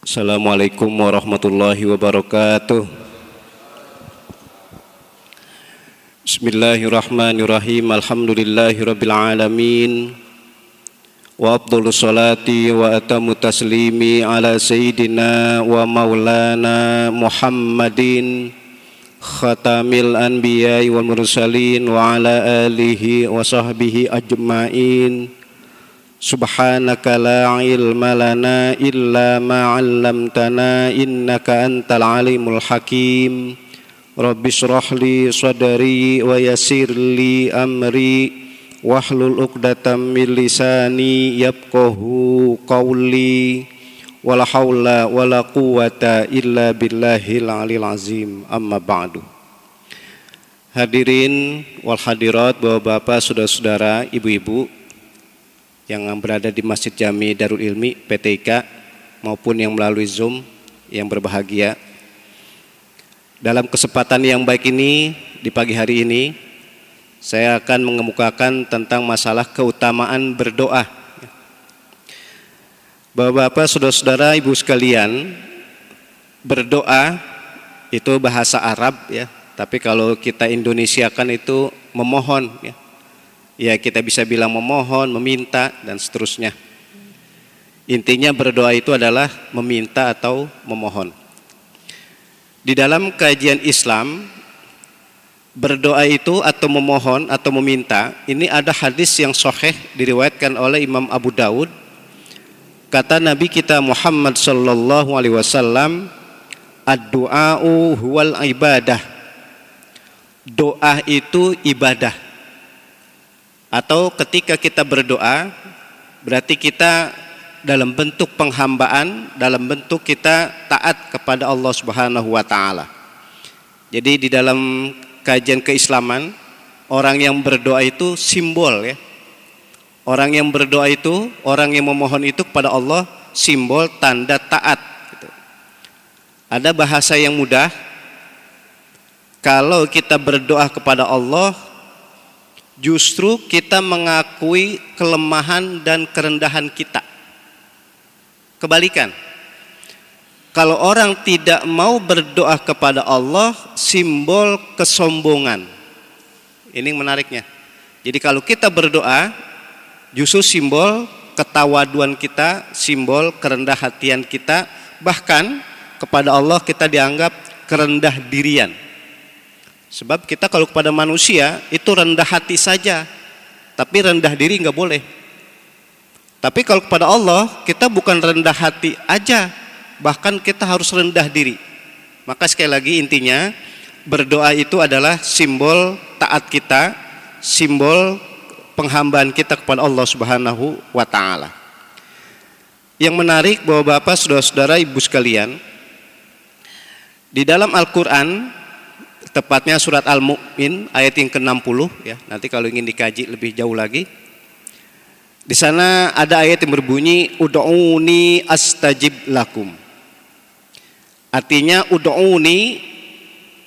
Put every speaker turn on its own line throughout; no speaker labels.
Assalamualaikum warahmatullahi wabarakatuh. Bismillahirrahmanirrahim. Alhamdulillahirabbil alamin. Wa afdhalus salati wa atamu taslimi ala sayyidina wa maulana Muhammadin khatamil anbiya'i wal mursalin wa ala alihi wa sahbihi ajma'in. Subhanaka la ilma lana illa ma 'allamtana innaka antal alimul hakim. Rabbi shrah li sadri wa yassir li amri wahlul 'uqdatam min lisani yafqahu qawli. Wala haula wala quwwata illa billahil aliyil azim. Amma ba'du. Hadirin wal hadirat, Bapak-bapak, saudara-saudara, ibu-ibu yang berada di Masjid Jami Darul Ilmi PTIK maupun yang melalui Zoom yang berbahagia. Dalam kesempatan yang baik ini, di pagi hari ini saya akan mengemukakan tentang masalah keutamaan berdoa. Bapak-bapak, saudara-saudara, ibu sekalian, berdoa itu bahasa Arab ya, tapi kalau kita Indonesiakan itu memohon ya. Ya, kita bisa bilang memohon, meminta, dan seterusnya. Intinya berdoa itu adalah meminta atau memohon. Di dalam kajian Islam, berdoa itu atau memohon atau meminta, ini ada hadis yang sahih diriwayatkan oleh Imam Abu Daud. Kata Nabi kita Muhammad sallallahu alaihi wasallam, ad-du'a'u huwal ibadah. Doa itu ibadah. Atau ketika kita berdoa, berarti kita dalam bentuk penghambaan, dalam bentuk kita taat kepada Allah Subhanahu wa taala. Jadi di dalam kajian keislaman, orang yang berdoa itu simbol ya. Orang yang berdoa itu, orang yang memohon itu kepada Allah, simbol tanda taat gitu. Ada bahasa yang mudah, kalau kita berdoa kepada Allah, justru kita mengakui kelemahan dan kerendahan kita. Kebalikan, kalau orang tidak mau berdoa kepada Allah, simbol kesombongan. Ini menariknya. Jadi kalau kita berdoa, justru simbol ketawaduan kita, simbol kerendah hatian kita. Bahkan kepada Allah kita dianggap kerendah dirian. Sebab kita kalau kepada manusia itu rendah hati saja, tapi rendah diri nggak boleh. Tapi kalau kepada Allah kita bukan rendah hati aja, bahkan kita harus rendah diri. Maka sekali lagi intinya berdoa itu adalah simbol taat kita, simbol penghambaan kita kepada Allah Subhanahu wa taala. Yang menarik bahwa Bapak, saudara-saudara, ibu sekalian, di dalam Al-Qur'an, tepatnya surat Al-Mu'min ayat yang ke-60 ya. Nanti kalau ingin dikaji lebih jauh lagi, di sana ada ayat yang berbunyi ud'uni astajib lakum. Artinya ud'uni,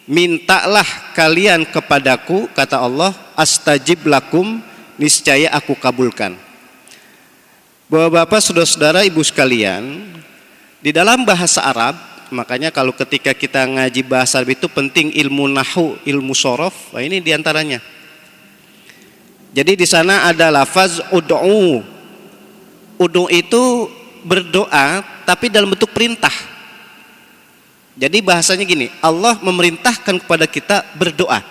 mintalah kalian kepadaku, kata Allah, astajib lakum, niscaya aku kabulkan. Bapak-bapak, saudara-saudara, ibu sekalian, di dalam bahasa Arab, makanya kalau ketika kita ngaji bahasa Arab itu penting ilmu nahwu, ilmu shorof. Nah, ini diantaranya. Jadi di sana ada lafaz ud'u. Ud'u itu berdoa tapi dalam bentuk perintah. Jadi bahasanya gini, Allah memerintahkan kepada kita berdoa.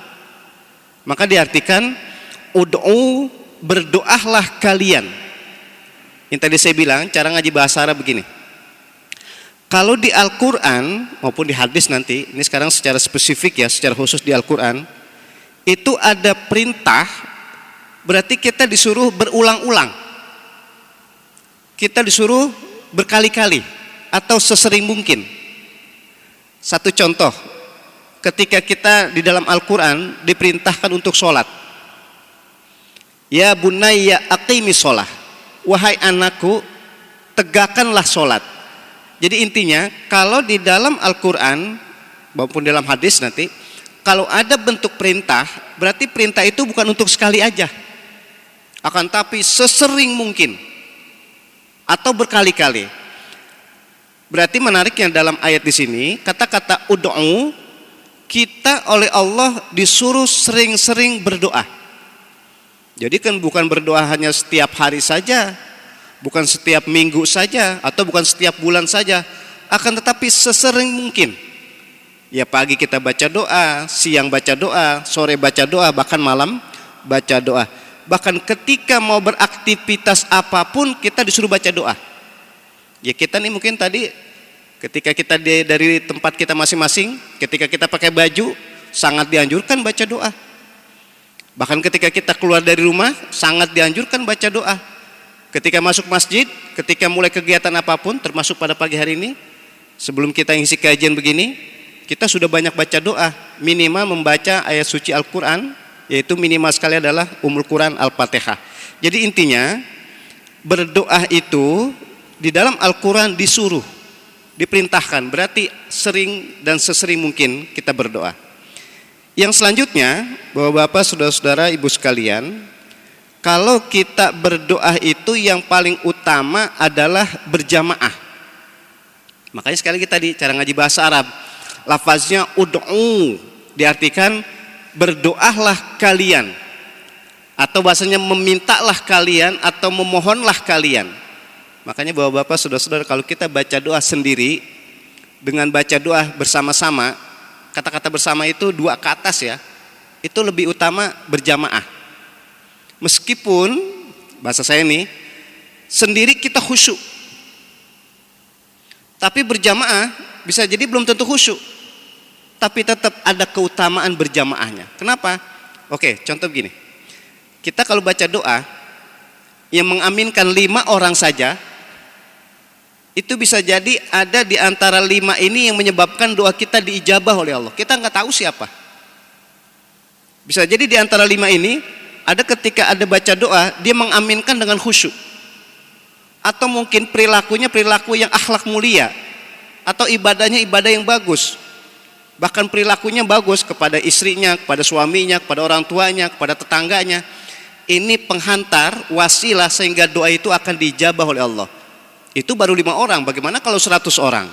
Maka diartikan ud'u, berdoalah kalian. Yang tadi saya bilang cara ngaji bahasa Arab begini. Kalau di Al-Quran maupun di hadis nanti, ini sekarang secara spesifik ya, secara khusus di Al-Quran, itu ada perintah, berarti kita disuruh berulang-ulang. Kita disuruh berkali-kali atau sesering mungkin. Satu contoh, ketika kita di dalam Al-Quran diperintahkan untuk sholat. Ya bunayya aqimi sholah. Wahai anakku, tegakkanlah sholat. Jadi intinya kalau di dalam Al-Quran maupun dalam hadis nanti, kalau ada bentuk perintah, berarti perintah itu bukan untuk sekali aja, akan tapi sesering mungkin atau berkali-kali. Berarti menariknya dalam ayat di sini kata-kata ud'u, kita oleh Allah disuruh sering-sering berdoa. Jadi kan bukan berdoa hanya setiap hari saja, bukan setiap minggu saja, atau bukan setiap bulan saja, akan tetapi sesering mungkin. Ya pagi kita baca doa, siang baca doa, sore baca doa, bahkan malam baca doa. Bahkan ketika mau beraktivitas apapun kita disuruh baca doa. Ya kita nih mungkin tadi ketika kita dari tempat kita masing-masing, ketika kita pakai baju sangat dianjurkan baca doa. Bahkan ketika kita keluar dari rumah sangat dianjurkan baca doa. Ketika masuk masjid, ketika mulai kegiatan apapun termasuk pada pagi hari ini, sebelum kita ngisi kajian begini, kita sudah banyak baca doa, minimal membaca ayat suci Al-Quran, yaitu minimal sekali adalah Ummul Quran Al-Fatihah. Jadi intinya berdoa itu di dalam Al-Quran disuruh, diperintahkan, berarti sering dan sesering mungkin kita berdoa. Yang selanjutnya, Bapak-bapak, saudara-saudara, ibu sekalian, kalau kita berdoa itu yang paling utama adalah berjamaah. Makanya sekali lagi tadi cara ngaji bahasa Arab, lafaznya ud'u diartikan berdoalah kalian, atau bahasanya memintalah kalian atau memohonlah kalian. Makanya Bapak-bapak, saudara-saudara, kalau kita baca doa sendiri dengan baca doa bersama-sama, kata-kata bersama itu dua ke atas ya, itu lebih utama berjamaah. Meskipun bahasa saya nih sendiri kita khusyuk, tapi berjamaah bisa jadi belum tentu khusyuk, tapi tetap ada keutamaan berjamaahnya. Kenapa? Oke, contoh begini, kita kalau baca doa yang mengaminkan 5 orang saja, itu bisa jadi ada di antara 5 ini yang menyebabkan doa kita diijabah oleh Allah. Kita nggak tahu siapa. Bisa jadi di antara 5 ini ada ketika ada baca doa dia mengaminkan dengan khusyuk, atau mungkin perilakunya perilaku yang akhlak mulia, atau ibadahnya ibadah yang bagus, bahkan perilakunya bagus kepada istrinya, kepada suaminya, kepada orang tuanya, kepada tetangganya. Ini penghantar, wasilah sehingga doa itu akan diijabah oleh Allah. Itu baru 5 orang, bagaimana kalau 100 orang?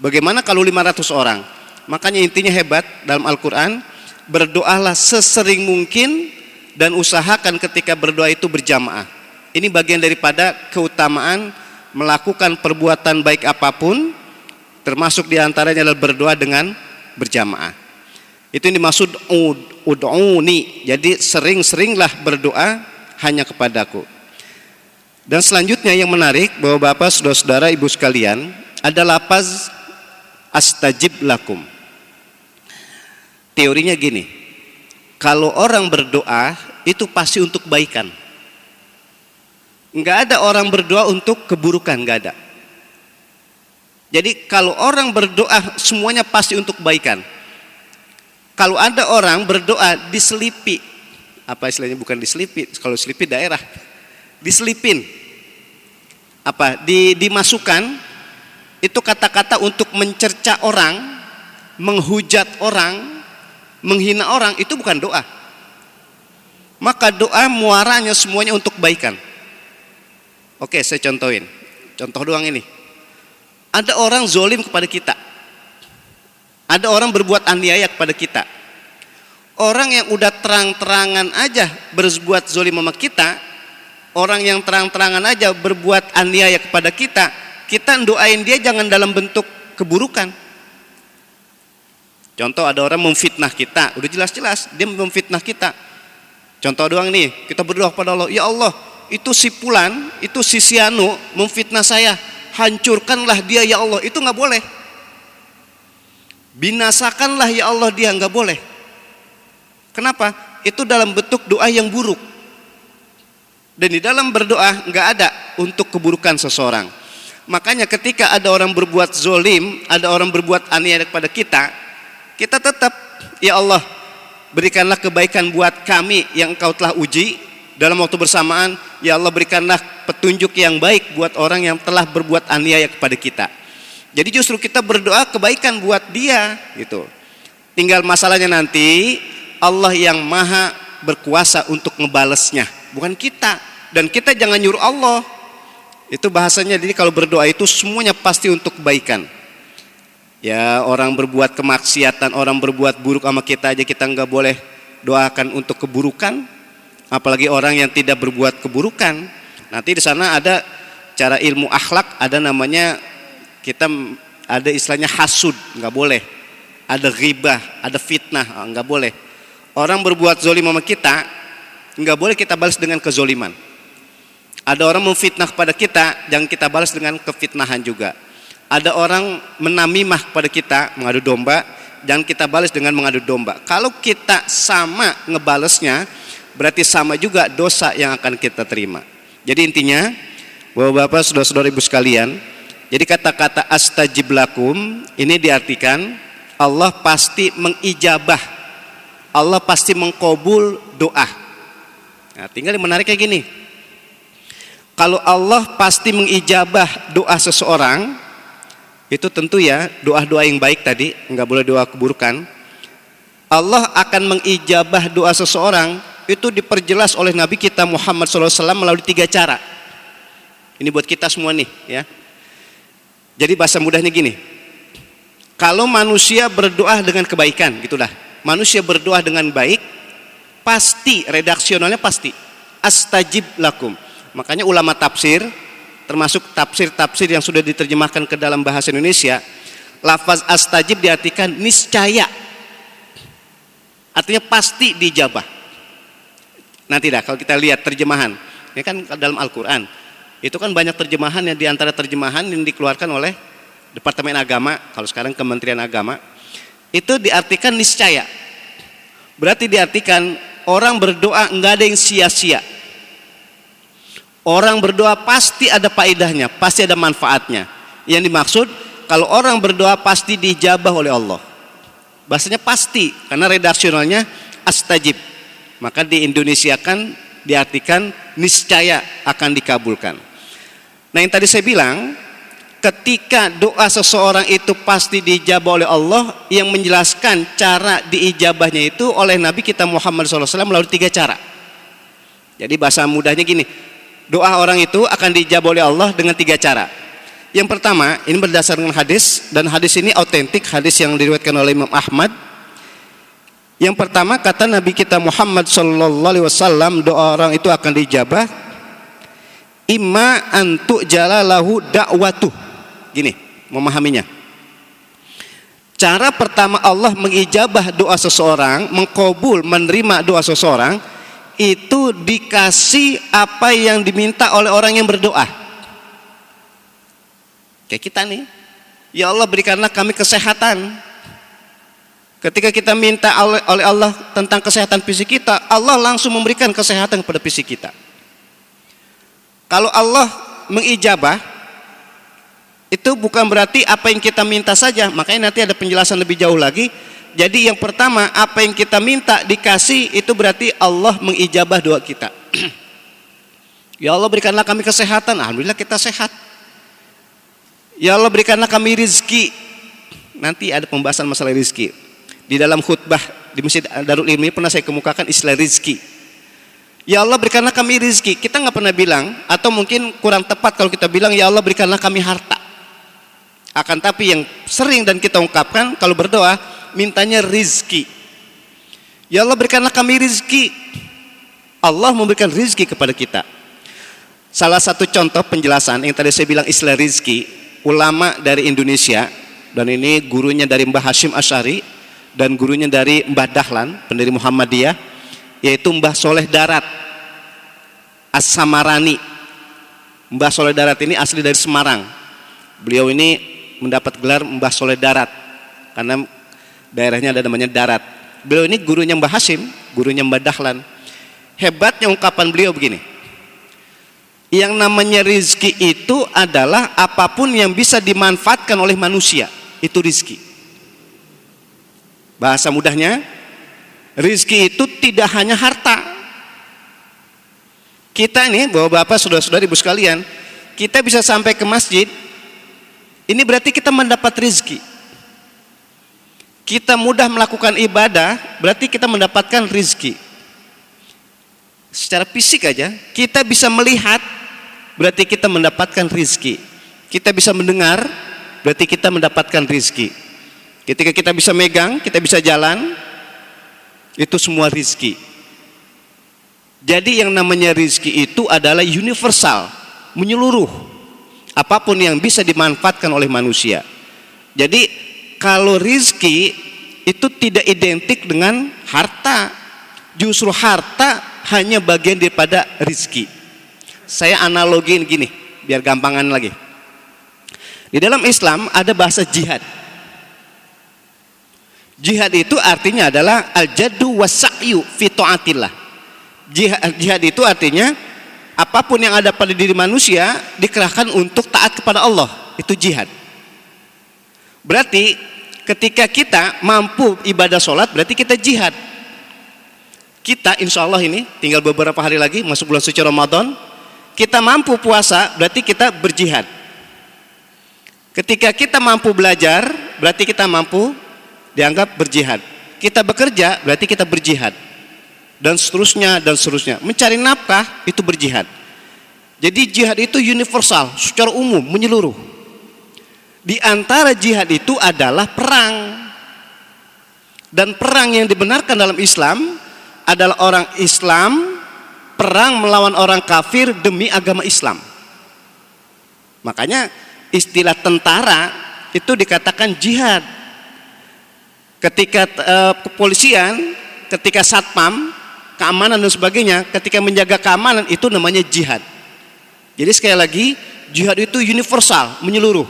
Bagaimana kalau 500 orang? Makanya intinya hebat dalam Al-Quran, berdoalah sesering mungkin dan usahakan ketika berdoa itu berjamaah. Ini bagian daripada keutamaan melakukan perbuatan baik apapun, termasuk diantaranya adalah berdoa dengan berjamaah. Itu yang dimaksud ud'uni, jadi sering-seringlah berdoa hanya kepadaku. Dan selanjutnya yang menarik, bahwa Bapak, saudara-saudara, ibu sekalian, ada lafaz astajib lakum. Teorinya gini, kalau orang berdoa itu pasti untuk kebaikan. Enggak ada orang berdoa untuk keburukan, enggak ada. Jadi kalau orang berdoa semuanya pasti untuk kebaikan. Kalau ada orang berdoa diselipi, apa istilahnya, bukan diselipi, kalau selipi daerah, diselipin, apa dimasukkan, itu kata-kata untuk mencerca orang, menghujat orang, menghina orang, itu bukan doa. Maka doa muaranya semuanya untuk kebaikan. Oke, saya contohin, contoh doang ini. Ada orang zolim kepada kita, ada orang berbuat aniaya kepada kita. Orang yang udah terang-terangan aja berbuat zolim sama kita, orang yang terang-terangan aja berbuat aniaya kepada kita, kita doain dia jangan dalam bentuk keburukan. Contoh, ada orang memfitnah kita, udah jelas-jelas dia memfitnah kita. Contoh doang nih, kita berdoa kepada Allah, ya Allah, itu si Fulan, itu si Sianu memfitnah saya, hancurkanlah dia ya Allah. Itu nggak boleh. Binasakanlah ya Allah dia, nggak boleh. Kenapa? Itu dalam bentuk doa yang buruk. Dan di dalam berdoa nggak ada untuk keburukan seseorang. Makanya ketika ada orang berbuat zolim, ada orang berbuat aniaya kepada kita, kita tetap, ya Allah, berikanlah kebaikan buat kami yang Engkau telah uji dalam waktu bersamaan. Ya Allah, berikanlah petunjuk yang baik buat orang yang telah berbuat aniaya kepada kita. Jadi justru kita berdoa kebaikan buat dia gitu. Tinggal masalahnya nanti Allah yang maha berkuasa untuk ngebalesnya, bukan kita. Dan kita jangan nyuruh Allah. Itu bahasanya, jadi kalau berdoa itu semuanya pasti untuk kebaikan. Ya, orang berbuat kemaksiatan, orang berbuat buruk sama kita aja kita nggak boleh doakan untuk keburukan, apalagi orang yang tidak berbuat keburukan. Nanti di sana ada cara ilmu akhlak, ada namanya, kita ada istilahnya hasud, nggak boleh. Ada ghibah, ada fitnah, nggak boleh. Orang berbuat zolim sama kita, nggak boleh kita balas dengan kezoliman. Ada orang memfitnah kepada kita, jangan kita balas dengan kefitnahan juga. Ada orang menamimah kepada kita, mengadu domba, jangan kita balas dengan mengadu domba. Kalau kita sama ngebalesnya, berarti sama juga dosa yang akan kita terima. Jadi intinya, Bapak-bapak, saudara-saudara, ibu sekalian, jadi kata-kata astajib lakum ini diartikan Allah pasti mengijabah, Allah pasti mengkabul doa. Nah, tinggal yang menarik kayak gini. Kalau Allah pasti mengijabah doa seseorang, itu tentu ya doa-doa yang baik tadi, nggak boleh doa keburukan. Allah akan mengijabah doa seseorang, itu diperjelas oleh Nabi kita Muhammad SAW melalui 3 cara. Ini buat kita semua nih ya. Jadi bahasa mudahnya gini, kalau manusia berdoa dengan kebaikan, gitulah. Manusia berdoa dengan baik, pasti, redaksionalnya pasti astajib lakum. Makanya ulama tafsir, termasuk tafsir-tafsir yang sudah diterjemahkan ke dalam bahasa Indonesia, lafaz astajib diartikan niscaya, artinya pasti dijabah. Nanti dah kalau kita lihat terjemahan, ini kan dalam Al-Quran, itu kan banyak terjemahan yang diantara terjemahan yang dikeluarkan oleh Departemen Agama, kalau sekarang Kementerian Agama, itu diartikan niscaya. Berarti diartikan orang berdoa enggak ada yang sia-sia. Orang berdoa pasti ada faedahnya, pasti ada manfaatnya. Yang dimaksud, kalau orang berdoa pasti dijabah oleh Allah. Bahasanya pasti, karena redaksionalnya astajib. Maka diindonesiakan, diartikan niscaya akan dikabulkan. Nah, yang tadi saya bilang, ketika doa seseorang itu pasti dijabah oleh Allah, yang menjelaskan cara diijabahnya itu oleh Nabi kita Muhammad SAW melalui 3 cara. Jadi bahasa mudahnya gini, doa orang itu akan dijabah oleh Allah dengan 3 cara. Yang pertama, ini berdasarkan hadis, dan hadis ini autentik, hadis yang diriwayatkan oleh Imam Ahmad. Yang pertama, kata Nabi kita Muhammad SAW, doa orang itu akan dijabah imma antu jalalahu da'watuh. Gini, memahaminya. Cara pertama Allah mengijabah doa seseorang, mengkabul, menerima doa seseorang, itu dikasih apa yang diminta oleh orang yang berdoa. Kayak kita nih, ya Allah berikanlah kami kesehatan. Ketika kita minta oleh Allah tentang kesehatan fisik kita, Allah langsung memberikan kesehatan kepada fisik kita. Kalau Allah mengijabah, itu bukan berarti apa yang kita minta saja, makanya nanti ada penjelasan lebih jauh lagi. Jadi yang pertama, apa yang kita minta dikasih, itu berarti Allah mengijabah doa kita. Ya Allah berikanlah kami kesehatan, alhamdulillah kita sehat. Ya Allah berikanlah kami rizki. Nanti ada pembahasan masalah rizki. Di dalam khutbah di Masjid Darul Ilmi pernah saya kemukakan istilah rizki. Ya Allah berikanlah kami rizki. Kita nggak pernah bilang, atau mungkin kurang tepat kalau kita bilang ya Allah berikanlah kami harta. Akan tapi yang sering dan kita ungkapkan kalau berdoa, mintanya rizki. Ya Allah berikanlah kami rizki. Allah memberikan rizki kepada kita. Salah satu contoh penjelasan yang tadi saya bilang istilah rizki, ulama dari Indonesia, dan ini gurunya dari Mbah Hashim Asy'ari dan gurunya dari Mbah Dahlan, pendiri Muhammadiyah, yaitu Mbah Soleh Darat As-Samarani. Mbah Soleh Darat ini asli dari Semarang. Beliau ini mendapat gelar Mbah Soleh Darat karena daerahnya ada namanya darat. Beliau ini gurunya Mbah Hashim, gurunya Mbah Dahlan. Hebatnya ungkapan beliau begini, yang namanya rizki itu adalah apapun yang bisa dimanfaatkan oleh manusia, itu rizki. Bahasa mudahnya, rizki itu tidak hanya harta. Kita ini, bapak-bapak, saudara-saudari, ibu sekalian, kita bisa sampai ke masjid, ini berarti kita mendapat rizki. Kita mudah melakukan ibadah, berarti kita mendapatkan rizki. Secara fisik aja, kita bisa melihat, berarti kita mendapatkan rizki. Kita bisa mendengar, berarti kita mendapatkan rizki. Ketika kita bisa megang, kita bisa jalan, itu semua rizki. Jadi yang namanya rizki itu adalah universal, menyeluruh. Apapun yang bisa dimanfaatkan oleh manusia. Jadi kalau rizki itu tidak identik dengan harta. Justru harta hanya bagian daripada rizki. Saya analogiin gini, biar gampangan lagi. Di dalam Islam ada bahasa jihad. Jihad itu artinya adalah al-jaddu was-sa'yu fi ta'atillah. Jihad itu artinya apapun yang ada pada diri manusia dikerahkan untuk taat kepada Allah. Itu jihad. Berarti ketika kita mampu ibadah sholat, berarti kita jihad. Kita insya Allah ini tinggal beberapa hari lagi masuk bulan suci Ramadan, kita mampu puasa, berarti kita berjihad. Ketika kita mampu belajar, berarti kita mampu dianggap berjihad. Kita bekerja, berarti kita berjihad. Dan seterusnya, dan seterusnya. Mencari nafkah, itu berjihad. Jadi jihad itu universal, secara umum, menyeluruh. Di antara jihad itu adalah perang. Dan perang yang dibenarkan dalam Islam adalah orang Islam perang melawan orang kafir demi agama Islam. Makanya istilah tentara itu dikatakan jihad. Ketika kepolisian, ketika satpam, keamanan dan sebagainya, ketika menjaga keamanan itu namanya jihad. Jadi sekali lagi, jihad itu universal, menyeluruh.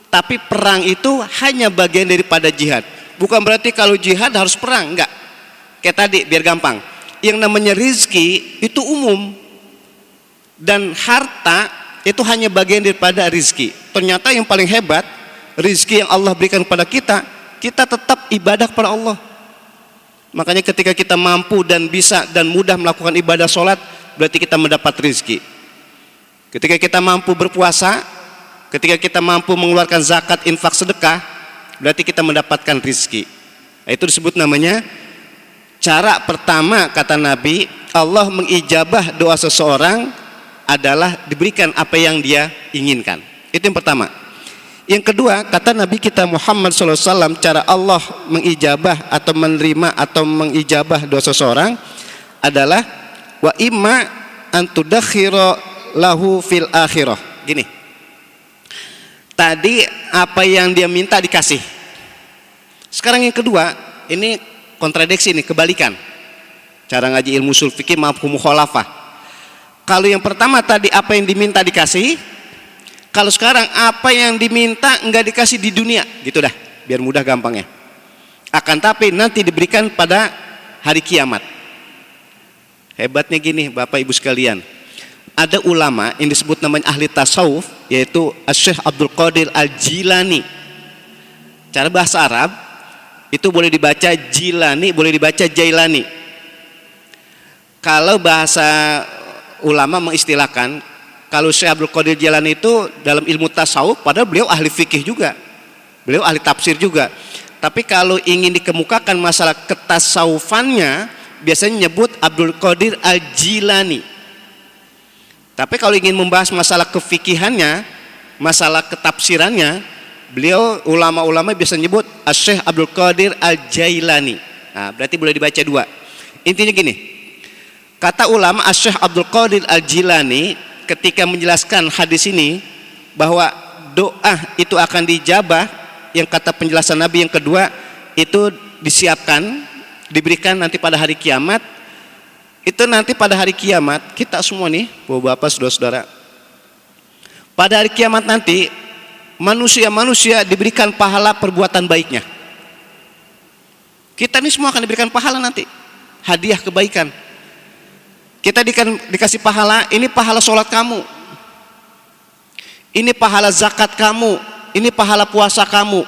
Tapi perang itu hanya bagian daripada jihad. Bukan berarti kalau jihad harus perang, enggak. Kayak tadi, biar gampang. Yang namanya rizki itu umum. Dan harta itu hanya bagian daripada rizki. Ternyata yang paling hebat, rizki yang Allah berikan kepada kita, kita tetap ibadah kepada Allah. Makanya ketika kita mampu dan bisa dan mudah melakukan ibadah sholat, berarti kita mendapat rizki. Ketika kita mampu berpuasa, ketika kita mampu mengeluarkan zakat, infak, sedekah, berarti kita mendapatkan rizki. Itu disebut namanya cara pertama, kata Nabi, Allah mengijabah doa seseorang adalah diberikan apa yang dia inginkan. Itu yang pertama. Yang kedua, kata Nabi kita Muhammad SAW, cara Allah mengijabah atau menerima atau mengijabah doa seseorang adalah wa imma antudakhira lahu fil akhirah. Gini, tadi apa yang dia minta dikasih. Sekarang yang kedua, ini kontradiksi nih, kebalikan. Cara ngaji ilmu ushul fikih mafhum mukhalafah. Kalau yang pertama tadi apa yang diminta dikasih, kalau sekarang apa yang diminta enggak dikasih di dunia, gitu dah, biar mudah gampangnya. Akan tapi nanti diberikan pada hari kiamat. Hebatnya gini, Bapak Ibu sekalian. Ada ulama yang disebut namanya ahli tasawuf, yaitu Syekh Abdul Qadir Al-Jilani. Cara bahasa Arab itu boleh dibaca Jilani, boleh dibaca Jailani. Kalau bahasa ulama mengistilahkan, kalau Syekh Abdul Qadir Jilani itu dalam ilmu tasawuf, padahal beliau ahli fikih juga, beliau ahli tafsir juga. Tapi kalau ingin dikemukakan masalah ketasawufannya, biasanya nyebut Abdul Qadir Al-Jilani. Tapi kalau ingin membahas masalah kefikihannya, masalah ketafsirannya, beliau ulama-ulama biasa nyebut Syekh Abdul Qadir Al-Jailani. Nah, berarti boleh dibaca dua. Intinya gini, kata ulama Syekh Abdul Qadir Al-Jilani ketika menjelaskan hadis ini bahwa doa itu akan dijabah, yang kata penjelasan Nabi yang kedua itu disiapkan, diberikan nanti pada hari kiamat. Itu nanti pada hari kiamat kita semua nih, bapak-bapak, saudara-saudara, pada hari kiamat nanti manusia-manusia diberikan pahala perbuatan baiknya. Kita ini semua akan diberikan pahala nanti, hadiah kebaikan. Kita dikasih pahala, ini pahala sholat kamu, ini pahala zakat kamu, ini pahala puasa kamu.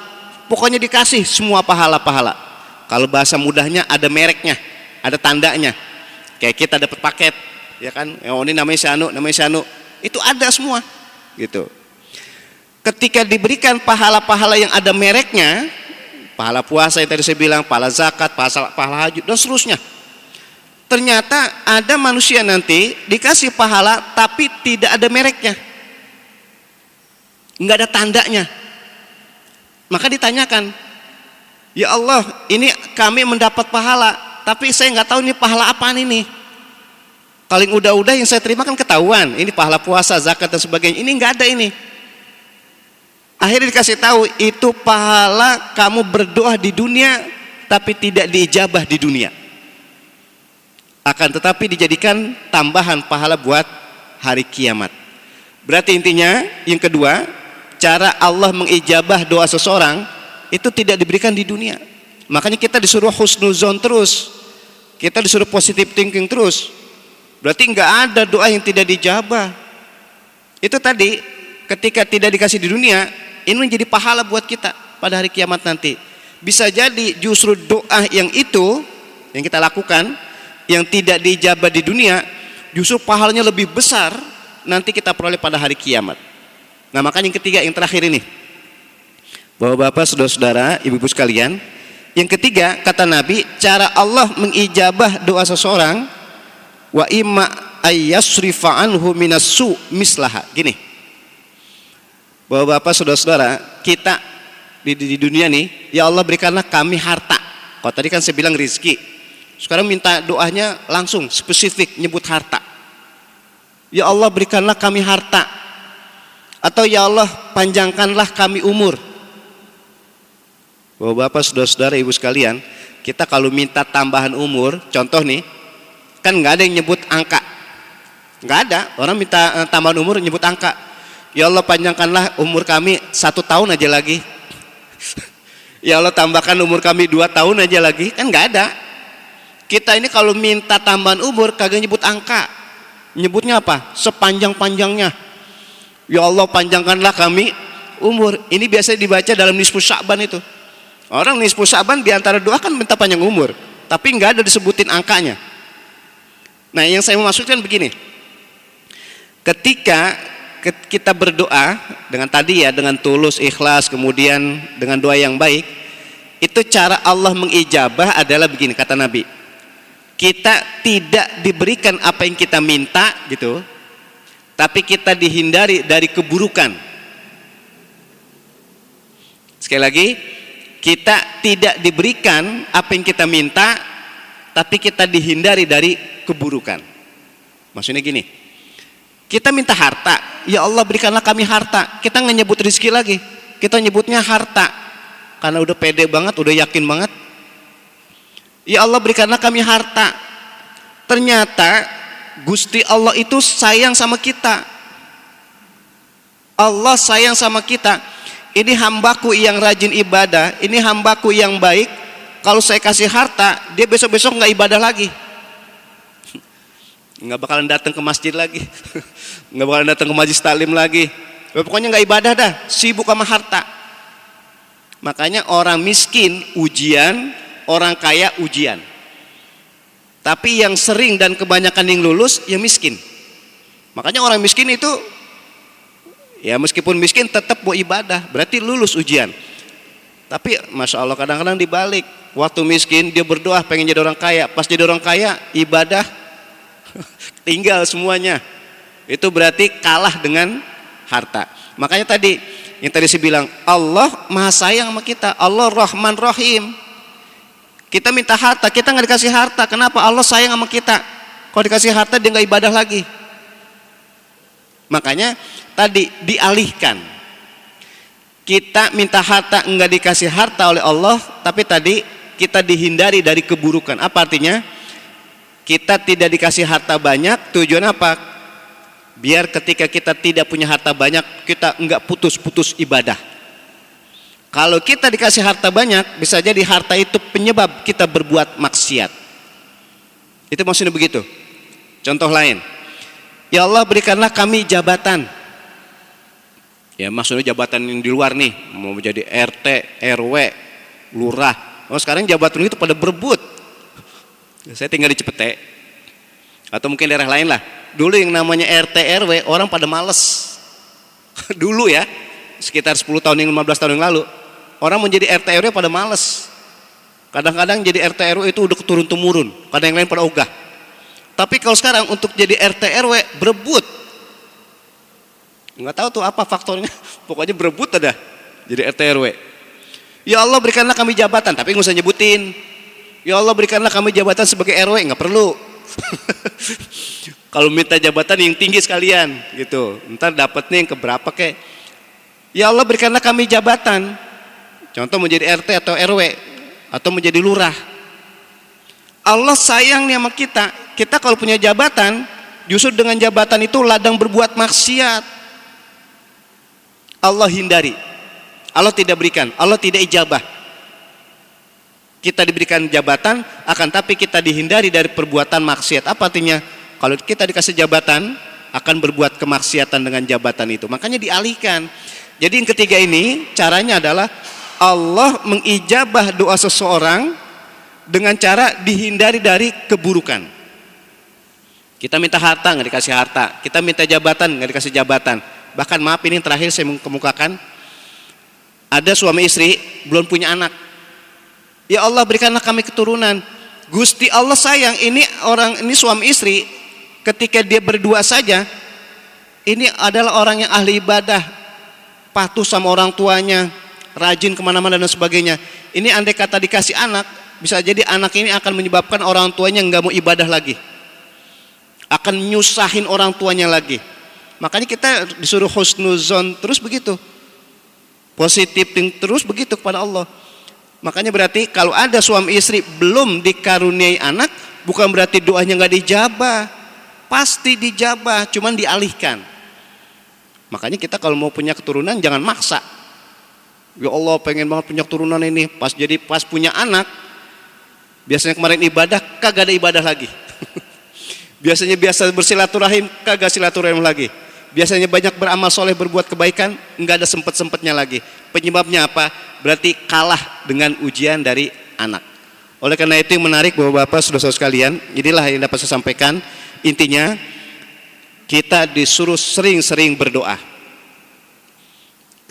Pokoknya dikasih semua pahala-pahala. Kalau bahasa mudahnya ada mereknya, ada tandanya. Kayak kita dapat paket, ya kan? Oh, ini namanya Syanu, namanya Syanu. Itu ada semua, gitu. Ketika diberikan pahala-pahala yang ada mereknya, pahala puasa yang tadi saya bilang, pahala zakat, pahala haji, dan seterusnya. Ternyata ada manusia nanti dikasih pahala tapi tidak ada mereknya, nggak ada tandanya. Maka ditanyakan, ya Allah, ini kami mendapat pahala, tapi saya nggak tahu ini pahala apaan ini. Kalau yang udah-udah yang saya terima kan ketahuan, ini pahala puasa, zakat dan sebagainya. Ini nggak ada ini. Akhirnya dikasih tahu, itu pahala kamu berdoa di dunia, tapi tidak diijabah di dunia. Akan tetapi dijadikan tambahan pahala buat hari kiamat. Berarti intinya yang kedua, cara Allah mengijabah doa seseorang itu tidak diberikan di dunia. Makanya kita disuruh husnuzon terus, kita disuruh positive thinking terus. Berarti nggak ada doa yang tidak dijabah. Itu tadi, ketika tidak dikasih di dunia, ini menjadi pahala buat kita pada hari kiamat nanti. Bisa jadi justru doa yang itu yang kita lakukan, yang tidak dijabah di dunia, justru pahalanya lebih besar nanti kita peroleh pada hari kiamat. Nah, makanya yang ketiga, yang terakhir ini, Bapak-bapak, saudara-saudara, ibu-ibu sekalian, yang ketiga kata Nabi, cara Allah mengijabah doa seseorang, wa imma ayyasrifa anhu minassu mislaha. Gini, Bapak-bapak, saudara-saudara, kita di dunia nih, ya Allah berikanlah kami harta. Kalau tadi kan saya bilang rizki, sekarang minta doanya langsung spesifik nyebut harta. Ya Allah berikanlah kami harta, atau ya Allah panjangkanlah kami umur. Bapak-bapak, saudara-saudara, ibu sekalian, kita kalau minta tambahan umur, contoh nih, kan nggak ada yang nyebut angka, nggak ada orang minta tambahan umur nyebut angka. Ya Allah panjangkanlah umur kami 1 tahun aja lagi. Ya Allah tambahkan umur kami 2 tahun aja lagi, kan nggak ada. Kita ini kalau minta tambahan umur kagak nyebut angka, nyebutnya apa? Sepanjang-panjangnya. Ya Allah panjangkanlah kami umur. Ini biasanya dibaca dalam nisfu Sya'ban itu. Orang nisfu Sya'ban diantara doa kan minta panjang umur, tapi nggak ada disebutin angkanya. Nah, yang saya mau maksudkan begini, ketika kita berdoa dengan tadi ya, dengan tulus, ikhlas, kemudian dengan doa yang baik, itu cara Allah mengijabah adalah begini, kata Nabi, kita tidak diberikan apa yang kita minta gitu, tapi kita dihindari dari keburukan. Sekali lagi, kita tidak diberikan apa yang kita minta, tapi kita dihindari dari keburukan. Maksudnya gini, kita minta harta, ya Allah berikanlah kami harta, kita nggak nyebut rezeki lagi, kita nyebutnya harta, karena udah pede banget, udah yakin banget. Ya Allah berikanlah kami harta. Ternyata Gusti Allah itu sayang sama kita. Allah sayang sama kita. Ini hambaku yang rajin ibadah, ini hambaku yang baik. Kalau saya kasih harta, dia besok-besok nggak ibadah lagi, nggak bakalan datang ke masjid lagi, nggak bakalan datang ke majelis taklim lagi. Pokoknya nggak ibadah dah, sibuk sama harta. Makanya orang miskin ujian, orang kaya ujian. Tapi yang sering dan kebanyakan yang lulus yang miskin. Makanya orang miskin itu ya meskipun miskin tetap mau ibadah, berarti lulus ujian. Tapi masya Allah kadang-kadang dibalik, waktu miskin dia berdoa pengen jadi orang kaya, pas jadi orang kaya ibadah tinggal semuanya. Itu berarti kalah dengan harta. Makanya tadi yang tadi saya bilang, Allah maha sayang sama kita, Allah Rahman Rahim. Kita minta harta, kita nggak dikasih harta. Kenapa? Allah sayang sama kita. Kalau dikasih harta dia nggak ibadah lagi. Makanya tadi dialihkan. Kita minta harta nggak dikasih harta oleh Allah, tapi tadi kita dihindari dari keburukan. Apa artinya? Kita tidak dikasih harta banyak. Tujuan apa? Biar ketika kita tidak punya harta banyak, kita nggak putus-putus ibadah. Kalau kita dikasih harta banyak, bisa jadi harta itu penyebab kita berbuat maksiat. Itu maksudnya begitu. Contoh lain, ya Allah berikanlah kami jabatan. Ya maksudnya jabatan yang di luar nih, mau menjadi RT, RW, lurah. Oh sekarang jabatan itu pada berebut. Saya tinggal di Cipete, atau mungkin daerah lain lah. Dulu yang namanya RT, RW orang pada males. Dulu ya, sekitar 10 tahun yang 15 tahun yang lalu, orang menjadi RT RW pada males. Kadang-kadang jadi RT RW itu udah keturun-temurun, kadang yang lain pada ogah. Tapi kalau sekarang untuk jadi RT RW berebut. Nggak tahu tuh apa faktornya. Pokoknya berebut ada jadi RT RW. Ya Allah berikanlah kami jabatan, tapi nggak usah nyebutin. Ya Allah berikanlah kami jabatan sebagai RW, nggak perlu. Kalau minta jabatan yang tinggi sekalian gitu, ntar dapatnya yang keberapa kek. Ya Allah berikanlah kami jabatan, contoh menjadi RT atau RW atau menjadi lurah. Allah sayang nih sama kita. Kita kalau punya jabatan, justru dengan jabatan itu ladang berbuat maksiat. Allah hindari, Allah tidak berikan, Allah tidak ijabah. Kita diberikan jabatan, akan tapi kita dihindari dari perbuatan maksiat. Apa artinya? Kalau kita dikasih jabatan, akan berbuat kemaksiatan dengan jabatan itu. Makanya dialihkan. Jadi yang ketiga ini, caranya adalah Allah mengijabah doa seseorang dengan cara dihindari dari keburukan. Kita minta harta, nggak dikasih harta. Kita minta jabatan, nggak dikasih jabatan. Bahkan maaf, ini terakhir saya mengemukakan, ada suami istri belum punya anak. Ya Allah berikanlah kami keturunan. Gusti Allah sayang, ini suami istri ketika dia berdua saja, ini adalah orang yang ahli ibadah, patuh sama orang tuanya, rajin kemana-mana dan sebagainya. Ini andai kata dikasih anak, bisa jadi anak ini akan menyebabkan orang tuanya nggak mau ibadah lagi, akan nyusahin orang tuanya lagi. Makanya kita disuruh husnuzon terus begitu, positif terus begitu kepada Allah. Makanya berarti kalau ada suami istri belum dikaruniai anak, bukan berarti doanya nggak dijabah, pasti dijabah, cuman dialihkan. Makanya kita kalau mau punya keturunan jangan maksa. Ya Allah pengen banget punya keturunan ini, pas punya anak, biasanya kemarin ibadah kagak ada ibadah lagi. Biasanya biasa bersilaturahim kagak silaturahim lagi. Biasanya banyak beramal soleh, berbuat kebaikan, nggak ada sempet-sempetnya lagi. Penyebabnya apa? Berarti kalah dengan ujian dari anak. Oleh karena itu yang menarik Bapak-bapak, saudara-saudara sekalian, inilah yang dapat saya sampaikan. Intinya kita disuruh sering-sering berdoa.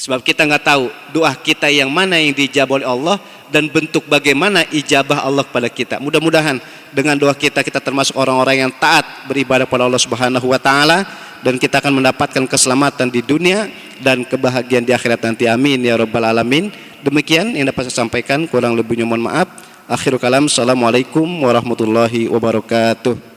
Sebab kita nggak tahu doa kita yang mana yang dijabah oleh Allah dan bentuk bagaimana ijabah Allah kepada kita. Mudah-mudahan dengan doa kita termasuk orang-orang yang taat beribadah kepada Allah Subhanahu wa taala, dan kita akan mendapatkan keselamatan di dunia dan kebahagiaan di akhirat nanti. Amin ya rabbal alamin. Demikian yang dapat saya sampaikan, kurang lebihnya mohon maaf. Akhirul kalam, assalamualaikum warahmatullahi wabarakatuh.